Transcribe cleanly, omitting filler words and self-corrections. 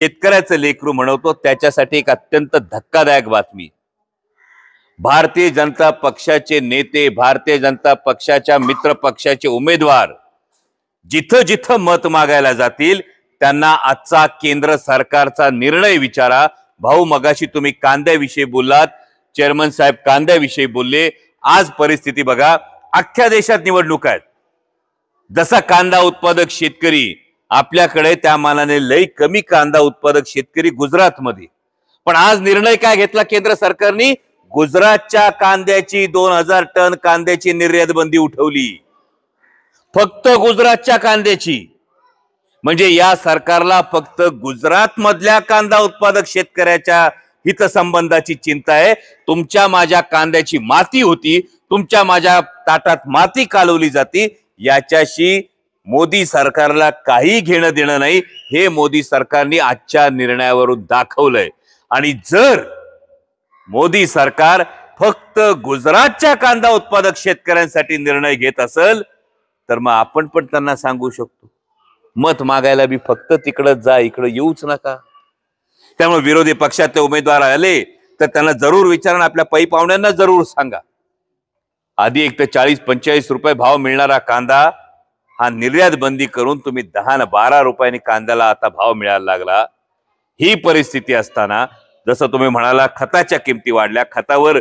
शेतकऱ्याचं लेकरू म्हणवतो त्याच्यासाठी एक अत्यंत धक्कादायक बातमी। भारतीय जनता पक्षाचे नेते, भारतीय जनता पक्षाच्या मित्र पक्षाचे उमेदवार जिथं जिथं मत मागायला जातील त्यांना आजचा केंद्र सरकारचा निर्णय विचारा। भाऊ, मगाशी तुम्ही कांद्याविषयी बोललात, चेअरमन साहेब कांद्याविषयी बोलले। आज परिस्थिती बघा, अख्ख्या देशात निवडणूक आहेत। जसा कांदा उत्पादक शेतकरी आपल्याकडे त्या मानाने लई कमी कांदा उत्पादक शेतकरी गुजरातमध्ये, पण आज निर्णय काय घेतला केंद्र सरकारने? गुजरातच्या कांद्याची 2000 टन कांद्याची निर्यात बंदी उठवली, फक्त गुजरातच्या कांद्याची। म्हणजे या सरकारला फक्त गुजरात मधल्या कांदा उत्पादक शेतकऱ्याच्या हितसंबंधाची चिंता आहे। तुमच्या माझ्या कांद्याची माती होती, तुमच्या माझ्या ताटात माती कालवली जाती, याच्याशी मोदी सरकारला काही घेणं देणं नाही। हे मोदी सरकारने आजच्या निर्णयावरून दाखवलंय। आणि जर मोदी सरकार फक्त गुजरातच्या कांदा उत्पादक शेतकऱ्यांसाठी निर्णय घेत असेल तर मग आपण पण त्यांना सांगू शकतो, मत मागायला बी फक्त तिकडे जा, इकडे येऊच नका। त्यामुळे विरोधी पक्षातले उमेदवार आले तर त्यांना जरूर विचारा, आपल्या पै पाहुण्यांना जरूर सांगा। आधी एक तर 40-45 रुपये भाव मिळणारा कांदा हा निर्यात बंदी करून तुम्ही 10-12 रुपयांनी कांद्याला आता भाव मिळायला लागला। ही परिस्थिती असताना जसं तुम्ही म्हणाला खताच्या किमती वाढल्या, खतावर